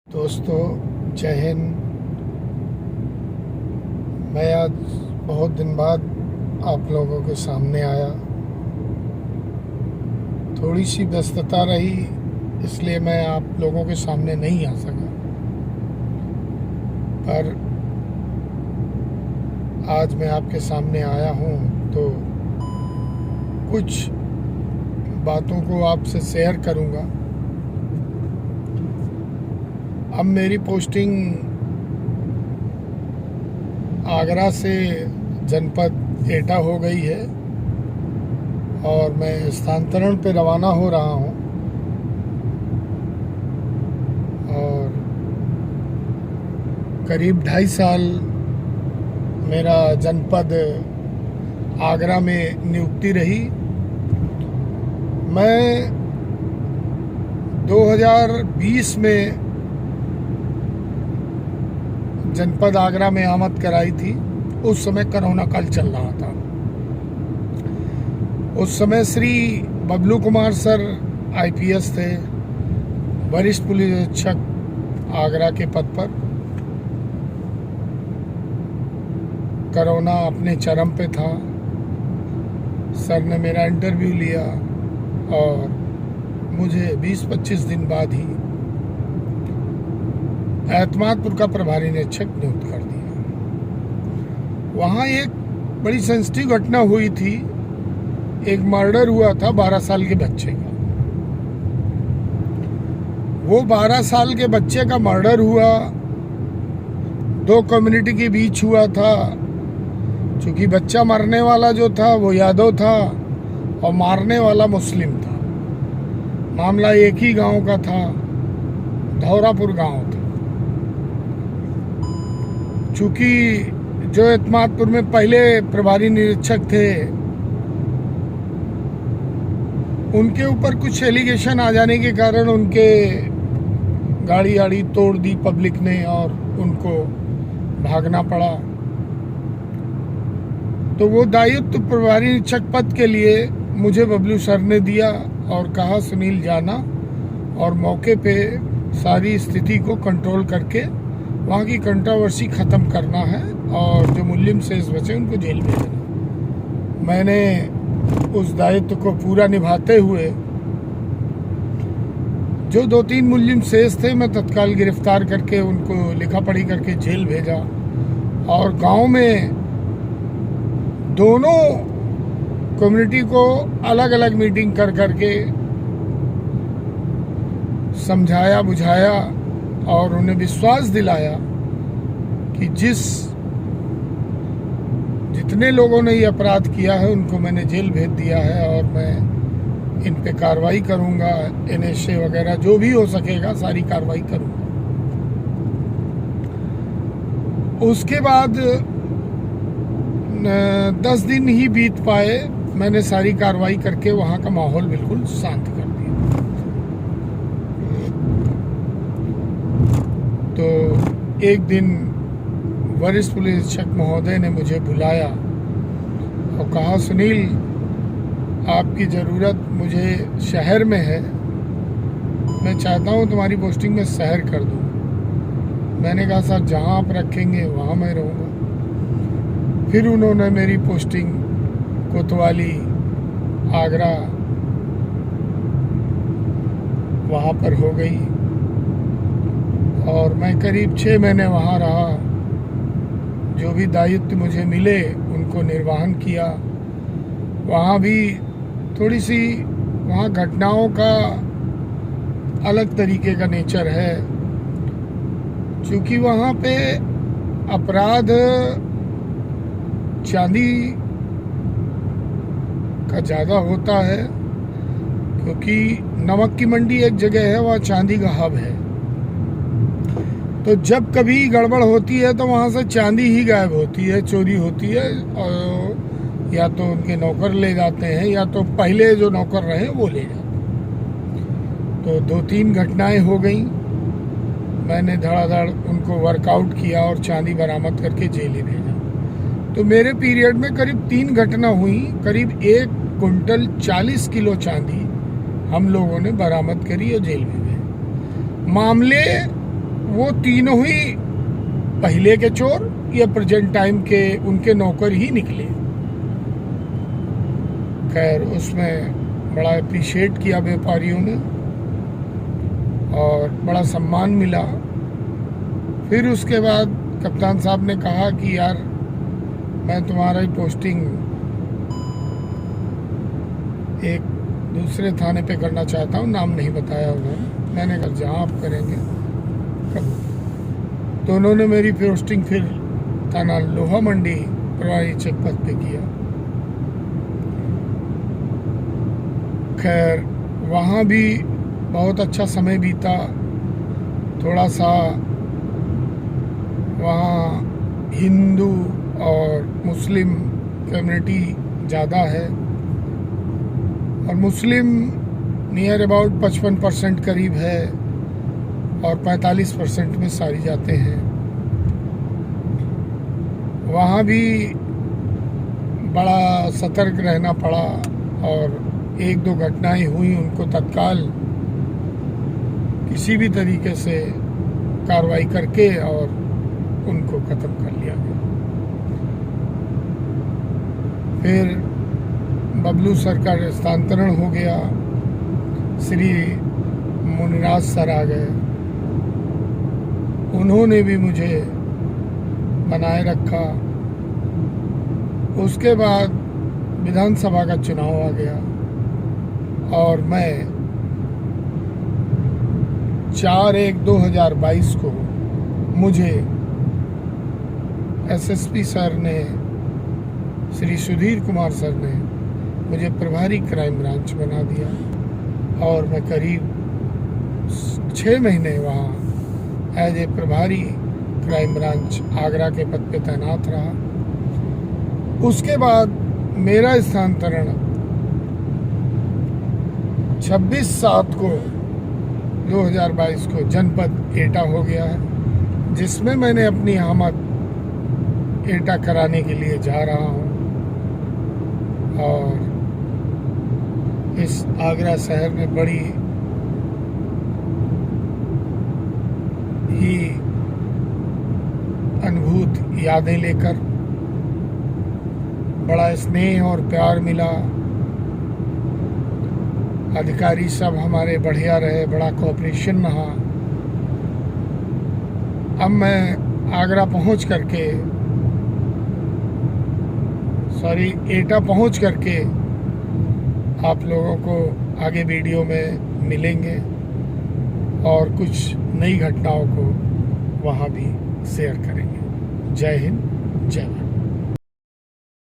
दोस्तों, जय हिंद। मैं आज बहुत दिन बाद आप लोगों के सामने आया। थोड़ी सी व्यस्तता रही, इसलिए मैं आप लोगों के सामने नहीं आ सका। पर आज मैं आपके सामने आया हूँ तो कुछ बातों को आपसे शेयर करूँगा। अब मेरी पोस्टिंग आगरा से जनपद एटा हो गई है और मैं स्थानांतरण पे रवाना हो रहा हूँ। और करीब 2.5 साल मेरा जनपद आगरा में नियुक्ति रही। मैं 2020 में जनपद आगरा में आमद कराई थी। उस समय कोरोना काल चल रहा था। उस समय श्री बबलू कुमार सर आईपीएस थे, वरिष्ठ पुलिस अधीक्षक आगरा के पद पर। कोरोना अपने चरम पे था। सर ने मेरा इंटरव्यू लिया और मुझे 20-25 दिन बाद ही एतमादपुर का प्रभारी निरीक्षक नियुक्त कर दिया। वहाँ एक बड़ी सेंसिटिव घटना हुई थी। एक मर्डर हुआ था 12 साल के बच्चे का। वो 12 साल के बच्चे का मर्डर हुआ, 2 कम्युनिटी के बीच हुआ था। क्योंकि बच्चा मरने वाला जो था वो यादव था और मारने वाला मुस्लिम था। मामला एक ही गांव का था, धौरापुर गांव था। चूंकि जो एतमादपुर में पहले प्रभारी निरीक्षक थे, उनके ऊपर कुछ एलिगेशन आ जाने के कारण उनके गाड़ी तोड़ दी पब्लिक ने और उनको भागना पड़ा। तो वो दायित्व प्रभारी निरीक्षक पद के लिए मुझे बबलू सर ने दिया और कहा, सुनील जाना और मौके पे सारी स्थिति को कंट्रोल करके वहाँ की कंट्रोवर्सी ख़त्म करना है और जो मुल्जिम शेष बचे उनको जेल भेजना। मैंने उस दायित्व को पूरा निभाते हुए जो 2-3 मुल्जिम शेष थे, मैं तत्काल गिरफ्तार करके उनको लिखा पढ़ी करके जेल भेजा। और गांव में दोनों कम्युनिटी को अलग अलग मीटिंग कर करके समझाया बुझाया और उन्हें विश्वास दिलाया कि जितने लोगों ने ये अपराध किया है उनको मैंने जेल भेज दिया है और मैं इन पे कार्रवाई करूंगा। NSA वगैरह जो भी हो सकेगा सारी कार्रवाई करूंगा। उसके बाद 10 दिन ही बीत पाए, मैंने सारी कार्रवाई करके वहाँ का माहौल बिल्कुल शांत कर दिया। तो एक दिन वरिष्ठ पुलिस अधीक्षक महोदय ने मुझे बुलाया और कहा, सुनील आपकी ज़रूरत मुझे शहर में है, मैं चाहता हूँ तुम्हारी पोस्टिंग में शहर कर दूँ। मैंने कहा, सर जहाँ आप रखेंगे वहाँ मैं रहूँगा। फिर उन्होंने मेरी पोस्टिंग कोतवाली आगरा वहाँ पर हो गई और मैं करीब 6 महीने वहाँ रहा। जो भी दायित्व मुझे मिले उनको निर्वहन किया। वहाँ भी थोड़ी सी वहाँ घटनाओं का अलग तरीके का नेचर है। क्योंकि वहाँ पे अपराध चांदी का ज़्यादा होता है, क्योंकि नमक की मंडी एक जगह है, वहाँ चांदी का हब है। तो जब कभी गड़बड़ होती है तो वहाँ से चांदी ही गायब होती है, चोरी होती है। और या तो उनके नौकर ले जाते हैं या तो पहले जो नौकर रहे वो ले जाते हैं। तो 2-3 घटनाएं हो गई। मैंने धड़ाधड़ उनको वर्कआउट किया और चांदी बरामद करके जेल ही भेजा। तो मेरे पीरियड में करीब 3 घटना हुई। करीब 1 कुंटल 40 किलो चांदी हम लोगों ने बरामद करी और जेल में गए। मामले वो तीनों ही पहले के चोर या प्रेजेंट टाइम के उनके नौकर ही निकले। खैर उसमें बड़ा अप्रिशिएट किया व्यापारियों ने और बड़ा सम्मान मिला। फिर उसके बाद कप्तान साहब ने कहा कि यार मैं तुम्हारा ही पोस्टिंग एक दूसरे थाने पे करना चाहता हूँ, नाम नहीं बताया उन्होंने। मैंने कहा जहाँ आप करेंगे कब। तो उन्होंने मेरी पोस्टिंग फिर थाना लोहा मंडी प्रभारी चेकपोस्ट पे किया। खैर वहाँ भी बहुत अच्छा समय बीता। थोड़ा सा वहाँ हिंदू और मुस्लिम कम्युनिटी ज़्यादा है और मुस्लिम नियर अबाउट 55% करीब है और 45% में सारी जाते हैं। वहाँ भी बड़ा सतर्क रहना पड़ा और एक दो घटनाएं हुई, उनको तत्काल किसी भी तरीके से कार्रवाई करके और उनको ख़त्म कर लिया गया। फिर बबलू सर का स्थानांतरण हो गया, श्री मुनिराज सर आ गए, उन्होंने भी मुझे बनाए रखा। उसके बाद विधानसभा का चुनाव आ गया और मैं 4/1/2022 को मुझे एसएसपी सर ने, श्री सुधीर कुमार सर ने मुझे प्रभारी क्राइम ब्रांच बना दिया और मैं करीब 6 महीने वहाँ एज ए प्रभारी क्राइम ब्रांच आगरा के पद पे तैनात रहा। उसके बाद मेरा स्थानांतरण 26/7 को 2022 को जनपद एटा हो गया है, जिसमें मैंने अपनी आमद एटा कराने के लिए जा रहा हूँ। और इस आगरा शहर में बड़ी ही अनुभूत यादें लेकर बड़ा स्नेह और प्यार मिला। अधिकारी सब हमारे बढ़िया रहे, बड़ा कोऑपरेशन रहा। अब मैं आगरा पहुंच करके एटा पहुंच करके आप लोगों को आगे वीडियो में मिलेंगे और कुछ नई घटनाओं को वहाँ भी शेयर करेंगे। जय हिंद, जय भारत।